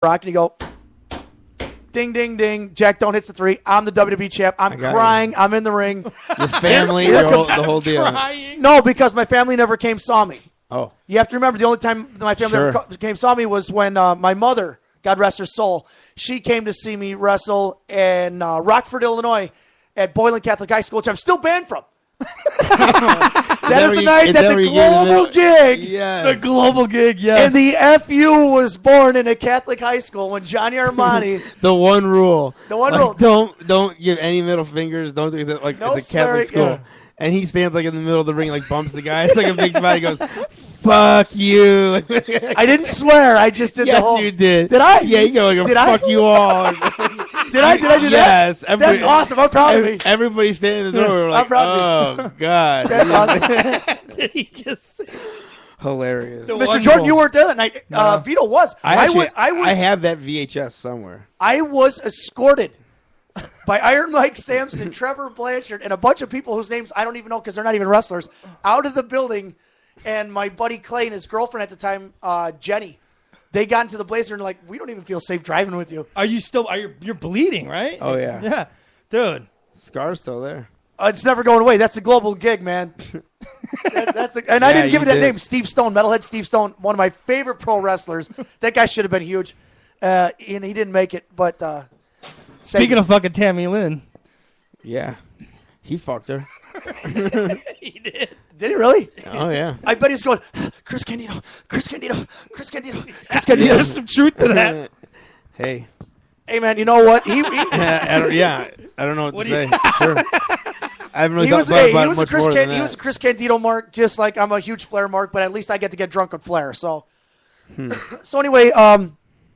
rock, and you go, ding, ding, ding. Jack Doan hits the 3. I'm the WWE champ. I'm crying. I'm in the ring. Your family, the whole deal. Crying. No, because my family never saw me. Oh. You have to remember the only time my family ever saw me was when my mother, God rest her soul, she came to see me wrestle in Rockford, Illinois at Boylan Catholic High School, which I'm still banned from. That is the night that the global gig. Yes. The global gig, yes. And the FU was born in a Catholic high school when Johnny Armani. The one rule. Rule. Don't give any middle fingers. Don't do it like No it's a Catholic swearing, school. yeah. And he stands like in the middle of the ring, like bumps the guy. It's like a big spot. He goes, "Fuck you." I didn't swear. I just did the whole. Yes, you did. Did I? Yeah, you go like, "Fuck you all." Did I do that? Yes. That's awesome. I'm proud of me. Everybody standing in the door. We're like, I'm proud of "Oh God." That's awesome. Did he just Hilarious. Mr. Jordan, you weren't there that night. Vito was. I have that VHS somewhere. I was escorted by Iron Mike Sampson, Trevor Blanchard, and a bunch of people whose names I don't even know because they're not even wrestlers, out of the building. And my buddy Clay and his girlfriend at the time, Jenny, they got into the Blazer and they're like, we don't even feel safe driving with you. you're bleeding, right? Oh, yeah. Yeah. Dude. Scar's still there. It's never going away. That's the global gig, man. And I didn't give it that name. Steve Stone, Metalhead Steve Stone, one of my favorite pro wrestlers. That guy should have been huge. And he didn't make it, but... Speaking of fucking Tammy Lynn. Yeah. He fucked her. He did. Did he really? Oh, yeah. I bet he's going, Chris Candido, Chris Candido, Chris Candido, Chris Candido. There's some truth to that. Hey. Hey, man, you know what? I don't know what to say. Sure. I haven't really thought about it much more than that. He was a Chris Candido mark, just like I'm a huge Flair mark, but at least I get to get drunk with Flair. So, so anyway,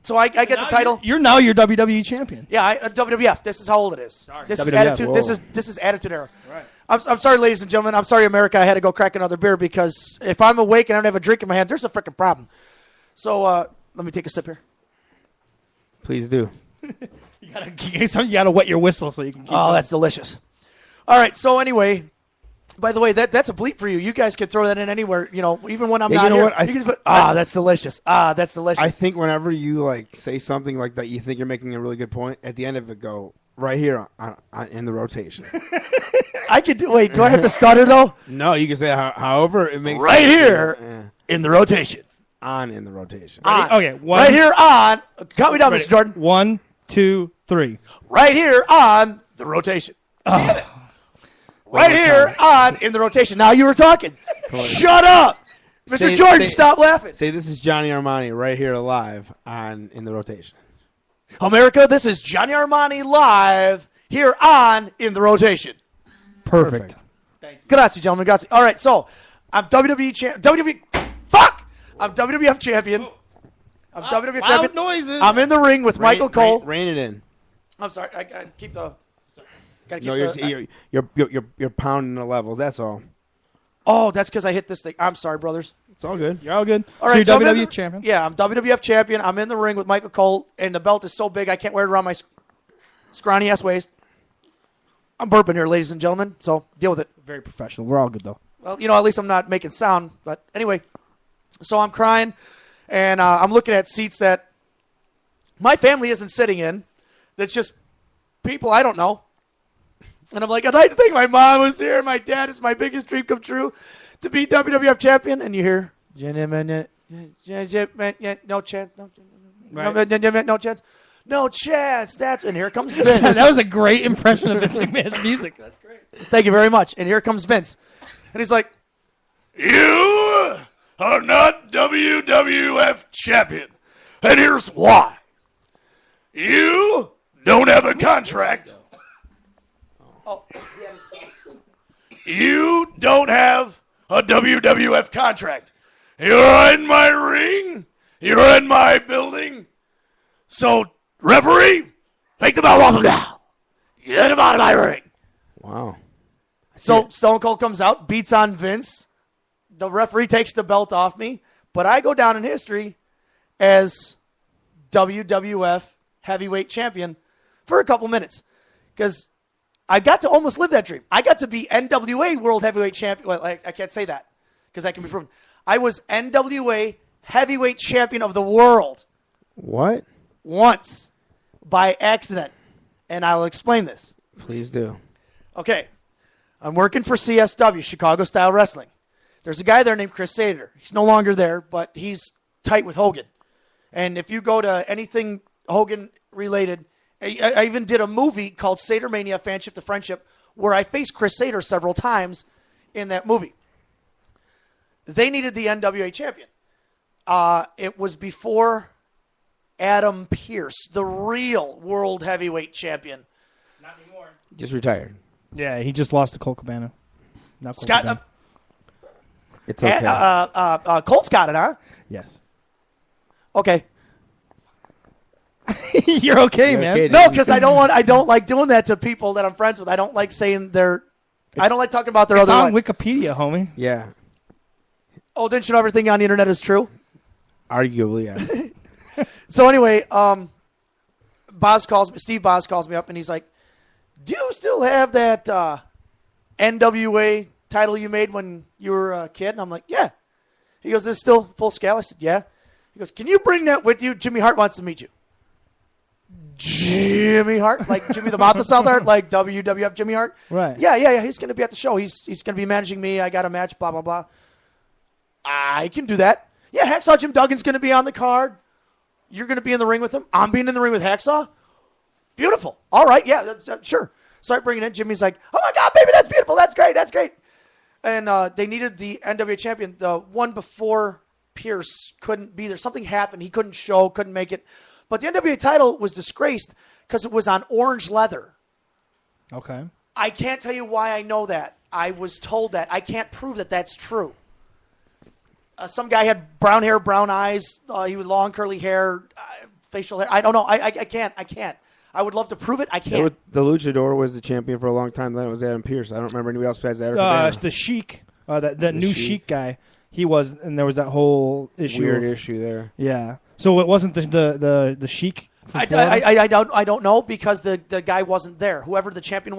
so I get the title. You're now your WWE champion. Yeah, WWF. This is how old it is. Sorry. This WWF, is attitude. whoa. This is attitude era. Right. I'm sorry, ladies and gentlemen. I'm sorry, America. I had to go crack another beer because if I'm awake and I don't have a drink in my hand, there's a freaking problem. So let me take a sip here. Please do. You gotta wet your whistle so you can keep Oh, that's delicious. All right. So anyway, by the way, that's a bleep for you. You guys can throw that in anywhere. You know, even when I'm not you know here. what? You can just put, that's delicious. That's delicious. I think whenever you like say something like that, you think you're making a really good point. At the end of it, go right here on in the rotation. I could do. Wait, do I have to stutter though? No, you can say however it makes Right sense. here Yeah. in the rotation. On in the rotation. On. Okay, right here on. Count me down, Mr. Jordan. 1, 2, 3. Right here on the rotation. Damn it. Right here on in the rotation. Now you were talking. Shut up. Mr. Jordan, stop laughing. Say this is Johnny Armani right here live on in the rotation. America, this is Johnny Armani live here on in the rotation. Perfect. Grazie, gentlemen. Grazie. All right, so I'm WWE champion. Fuck! I'm WWF champion. I'm WWF Loud champion. noises. I'm in the ring with Michael Cole. Rein it in. I'm sorry. I gotta keep the. Gotta keep No, you're pounding the levels. That's all. Oh, that's because I hit this thing. I'm sorry, brothers. It's all good. You're all good. All right, so you're I'm in WWE champion? Yeah, I'm WWF champion. I'm in the ring with Michael Cole, and the belt is so big I can't wear it around my scrawny ass waist. I'm burping here, ladies and gentlemen, so deal with it. Very professional. We're all good, though. Well, you know, at least I'm not making sound. But anyway, so I'm crying, and I'm looking at seats that my family isn't sitting in. That's just people I don't know. And I'm like, I'd like to think my mom was here. My dad is my biggest dream come true to be WWF champion. And you hear, no chance, no chance. No chance. And here comes Vince. That was a great impression of Vince McMahon's music. That's great. Thank you very much. And here comes Vince. And he's like, you are not WWF champion. And here's why. You don't have a contract. You don't have a WWF contract. You're in my ring. You're in my building. So, referee, take the belt off him now. Get him out of my ring. Wow. So Stone Cold comes out, beats on Vince. The referee takes the belt off me, but I go down in history as WWF heavyweight champion for a couple minutes because I got to almost live that dream. I got to be NWA World Heavyweight Champion. Well, I can't say that because that can be proven. I was NWA Heavyweight Champion of the world. What? once by accident, and I'll explain this. Please do. Okay, I'm working for CSW, Chicago Style Wrestling. There's a guy there named Chris Sater. He's no longer there, but he's tight with Hogan. And if you go to anything Hogan related, I even did a movie called Sater Mania, Fanship to Friendship, where I faced Chris Sater several times in that movie. They needed the NWA champion. It was before Adam Pearce, the real world heavyweight champion. Not anymore. Just retired. Yeah, he just lost to Colt Cabana. Not Colt Scott, Cabana. It's okay. Colt's got it, huh? Yes. Okay. You're okay, You're man. okay, dude. No, because I don't like doing that to people that I'm friends with. I don't like saying I don't like talking about their It's other on life. Wikipedia, homie. Yeah. Oh, didn't you know everything on the internet is true? Arguably, yes. So anyway, Steve Boz calls me up, and he's like, do you still have that NWA title you made when you were a kid? And I'm like, yeah. He goes, is it still full scale? I said, yeah. He goes, can you bring that with you? Jimmy Hart wants to meet you. Jimmy Hart? Like Jimmy the Mouth of South Hart? Like WWF Jimmy Hart? Right. Yeah. He's going to be at the show. He's going to be managing me. I got a match, blah, blah, blah. I can do that. Yeah, Hacksaw Jim Duggan's going to be on the card. You're going to be in the ring with him. I'm being in the ring with Hacksaw. Beautiful. All right, yeah, sure. Start bringing it in. Jimmy's like, oh, my God, baby, that's beautiful. That's great. And they needed the NWA champion. The one before Pierce couldn't be there. Something happened. He couldn't show, couldn't make it. But the NWA title was disgraced because it was on orange leather. Okay. I can't tell you why I know that. I was told that. I can't prove that that's true. Some guy had brown hair, brown eyes. He had long curly hair, facial hair. I don't know. I can't. I would love to prove it. I can't. The Luchador was the champion for a long time. Then it was Adam Pearce. I don't remember anybody else besides that. The Sheik, the new Sheik. Sheik guy. He was, and there was that whole issue. Weird issue there. Yeah. So it wasn't the Sheik. I don't know because the guy wasn't there. Whoever the champion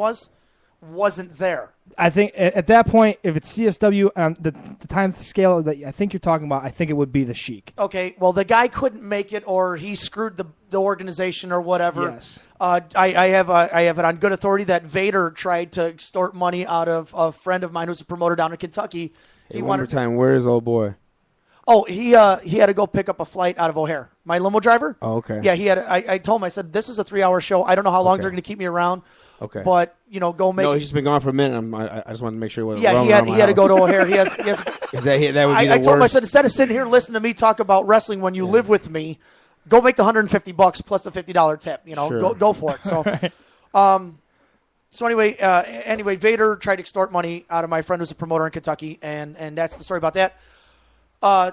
wasn't there. I think at that point, if it's CSW on the time scale that I think you're talking about, I think it would be the Sheik. Okay, well, the guy couldn't make it, or he screwed the organization, or whatever. Yes. I have it on good authority that Vader tried to extort money out of a friend of mine who's a promoter down in Kentucky. Hey, one more time, where is old boy? Oh, he had to go pick up a flight out of O'Hare. My limo driver. Oh, okay. Yeah, he had. I told him, I said, this is a 3-hour show. I don't know how long they're going to keep me around. Okay. But go make. No, he's just been gone for a minute. I just wanted to make sure he wasn't. Yeah, he had to go to O'Hare. He has. Is that would be I the told him, I worst? said, instead of sitting here listening to me talk about wrestling when you live with me, go make the $150 plus the $50 tip. Sure. Go for it. So, so anyway, Vader tried to extort money out of my friend who's a promoter in Kentucky, and that's the story about that.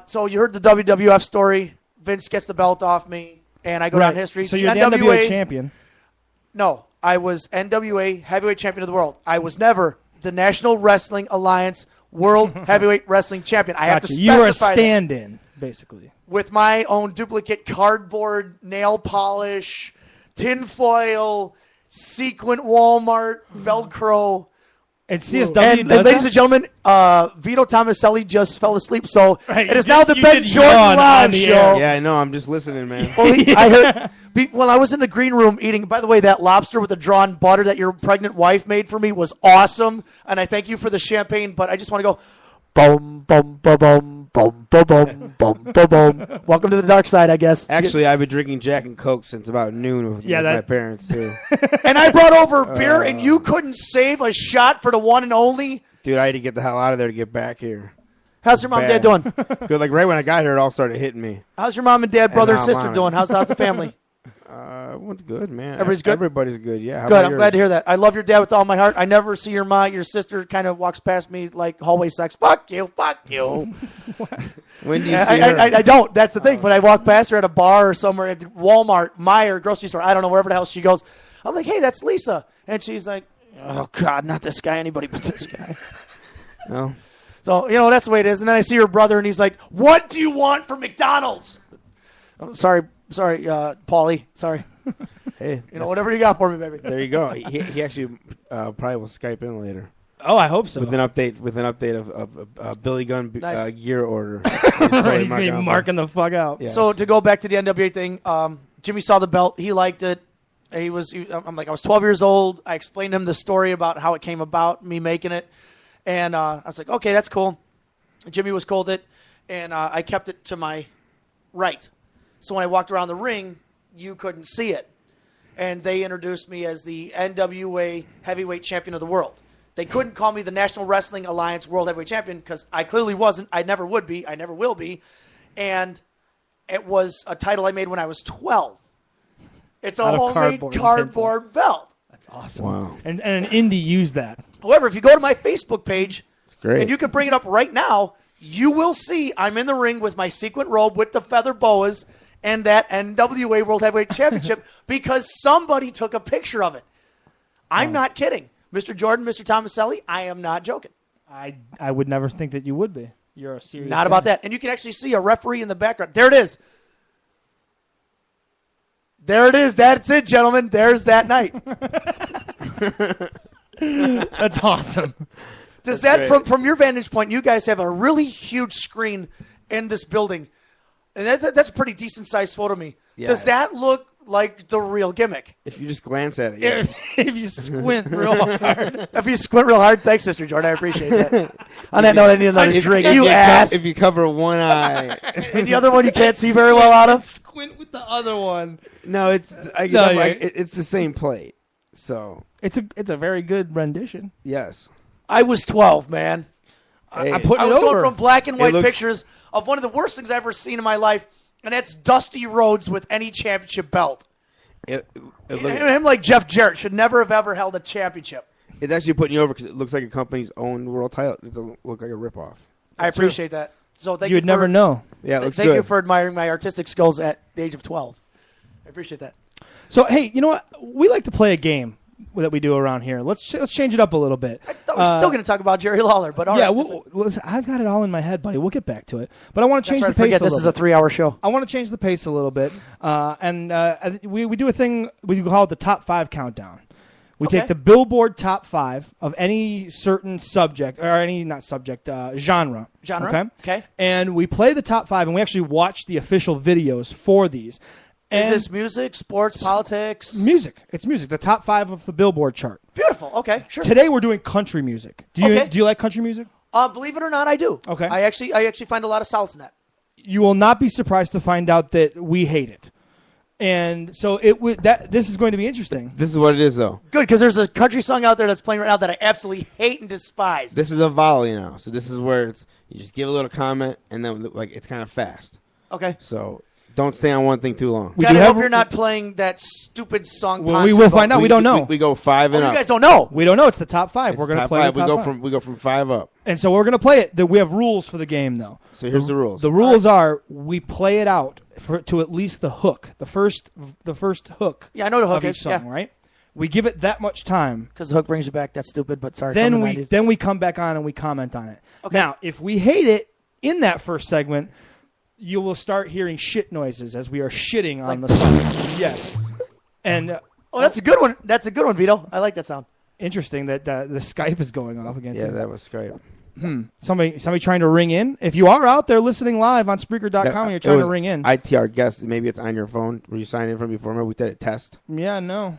So you heard the WWF story. Vince gets the belt off me, and I go down history. So you're the NWA champion. No, I was NWA Heavyweight Champion of the World. I was never the National Wrestling Alliance World Heavyweight Wrestling Champion. I have to specify You were a stand-in, basically. with my own duplicate cardboard, nail polish, tinfoil, sequin Walmart, Velcro. And CSW And does ladies that? and gentlemen, Vito Tomaselli just fell asleep, so Right, it is you now did- the you Ben did Jordan yawn on Live the show. air. Yeah, I know. I'm just listening, man. Well, I heard. Well, I was in the green room eating. By the way, that lobster with the drawn butter that your pregnant wife made for me was awesome, and I thank you for the champagne. But I just want to go, boom, boom, boom, boom, boom, boom, boom, boom, boom, boom. Welcome to the dark side, I guess. Actually, I've been drinking Jack and Coke since about noon with my that- parents too. And I brought over beer, and you couldn't save a shot for the one and only. Dude, I had to get the hell out of there to get back here. How's your mom and dad Bad. doing? Because like right when I got here, it all started hitting me. How's your mom and dad, brother and now I'm sister on it. doing? How's the family? Everyone's good, man. Everybody's good? Everybody's good. Yeah. How Good. about I'm glad to yours? hear that. I love your dad with all my heart. I never see your sister kind of walks past me like hallway sex. Fuck you. Fuck you. When do you see her? I don't. That's the thing. When I walk past her at a bar or somewhere at Walmart, Meijer, grocery store, I don't know, wherever the hell she goes, I'm like, hey, that's Lisa. And she's like, oh, God, not this guy, anybody but this guy. No. So, that's the way it is. And then I see her brother, and he's like, what do you want from McDonald's? Oh, sorry, Paulie. Sorry. Hey, Whatever you got for me, baby. there you go. He actually probably will Skype in later Oh, I hope so. with an update of Billy Gunn Nice. gear order. Right, he's going to be marking the fuck out. Yeah. So to go back to the NWA thing, Jimmy saw the belt. He liked it. I was 12 years old. I explained to him the story about how it came about, me making it. And I was like, okay, that's cool. Jimmy was cool with it. And I kept it to my right. So when I walked around the ring, you couldn't see it. And they introduced me as the NWA Heavyweight Champion of the world. They couldn't call me the National Wrestling Alliance World Heavyweight Champion because I clearly wasn't. I never would be. I never will be. And it was a title I made when I was 12. It's a homemade cardboard belt. That's awesome. Wow. And an indie used that. However, if you go to my Facebook page, It's great. and you can bring it up right now, you will see I'm in the ring with my sequin robe with the feather boas and that NWA World Heavyweight Championship because somebody took a picture of it. I'm not kidding. Mr. Jordan, Mr. Tomaselli, I am not joking. I would never think that you would be. You're a serious Not guy. about that. And you can actually see a referee in the background. There it is. There it is. That's it, gentlemen. There's that night. That's awesome. Does that, from your vantage point, you guys have a really huge screen in this building. And that's a pretty decent-sized photo of me. Yeah. Does that look like the real gimmick? If you just glance at it, yeah. If you squint real hard. If you squint real hard, thanks, Mr. Jordan. I appreciate that. On that note, I need another drink. You ass. If you cover one eye. And the other one you can't see very well out of? Squint with the other one. No, it's the same plate. So, It's a very good rendition. yes. I was 12, man. Hey, I'm putting I it was going over. from black and white looks- pictures of one of the worst things I've ever seen in my life, and that's Dusty Rhodes with any championship belt. Him like Jeff Jarrett should never have ever held a championship. it's actually putting you over because it looks like a company's own world title. It doesn't look like a ripoff. I appreciate that. So thank You would never know. Yeah, it looks Thank good. you for admiring my artistic skills at the age of 12. I appreciate that. So, hey, you know what? We like to play a game that we do around here. Let's change it up a little bit. I thought we were still going to talk about Jerry Lawler, but all Yeah, right. listen, I've got it all in my head, buddy. We'll get back to it. But I want to change That's the right, pace forget this is a little bit. 3-hour show. I want to change the pace a little bit. We do a thing, we call it the top 5 countdown. We Okay. take the Billboard top 5 of any certain subject, or any, not subject, genre. Genre, okay. And we play the top 5, and we actually watch the official videos for these. Is And this music, sports, politics? music? It's music. The top 5 of the Billboard chart. Beautiful. Okay, sure. Today we're doing country music. Do you like country music? Believe it or not, I do. Okay. I actually find a lot of solace in that. You will not be surprised to find out that we hate it. And so this is going to be interesting. This is what it is, though. Good, because there's a country song out there that's playing right now that I absolutely hate and despise. This is a volley now. So this is where you just give a little comment, and then it's kind of fast. Okay. So don't stay on one thing too long. We God, do I have- hope you're not playing that stupid song. Well, we Pontoon will Boat. find out. We don't know. We go 5 and Oh, up. you guys don't know. We don't know. It's the top 5. It's We're going to top play 5. the top 5. We go from 5 up. And so we're going to play it. We have rules for the game, though. So here's the rules. The rules are we play it out to at least the hook, the first hook. Yeah, I know the hook of each is, song, yeah. right? We give it that much time. Because the hook brings you back. That's stupid, but sorry. Then from the we 90s. then we come back on and we comment on it. Okay. Now, if we hate it in that first segment, you will start hearing shit noises as we are shitting on the song. Yes. And Oh, that's a good one. That's a good one, Vito. I like that sound. interesting that the Skype is going off again. Yeah, too. that was Skype. Somebody trying to ring in. If you are out there listening live on Spreaker.com and you're trying to ring in. ITR guest. Maybe it's on your phone. Were you signed in from before? Remember we did a test. Yeah, no.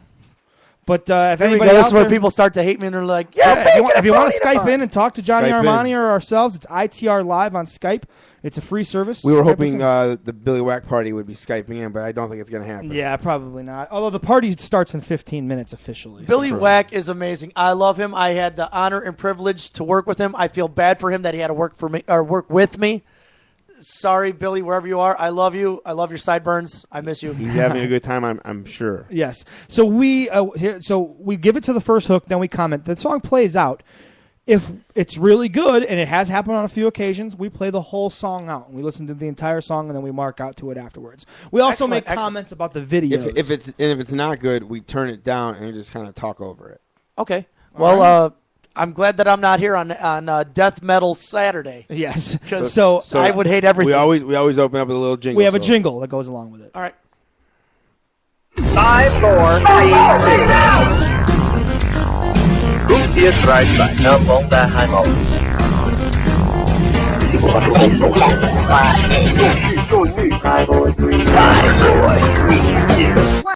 But if There we anybody go. This out is where there, people start to hate me and they're like, yeah, if you want to Bonnie Skype in and talk to Johnny Skype Armani in. or ourselves, it's ITR Live on Skype. It's a free service. We were Skype hoping us the Billy Whack party would be Skyping in, but I don't think it's going to happen. in. Yeah, probably not. Although the party starts in 15 minutes officially. Billy True. Whack is amazing. I love him. I had the honor and privilege to work with him. I feel bad for him that he had to work for me or work with me. Sorry, Billy, wherever you are. I love you. I love your sideburns. I miss you. He's having a good time, I'm sure. Yes. So we give it to the first hook, then we comment. The song plays out. If it's really good, and it has happened on a few occasions, we play the whole song out. And we listen to the entire song, and then we mark out to it afterwards. We also make comments about the videos. If it's not good, we turn it down and just kind of talk over it. Okay. Well, I'm glad that I'm not here on Death Metal Saturday. Yes. So I would hate everything. We always open up with a little jingle. We have a jingle that goes along with it. All right. 5, 4, 3, 2. Gut ist Reitweiter von der Heimat. 5, 4, 3, 2.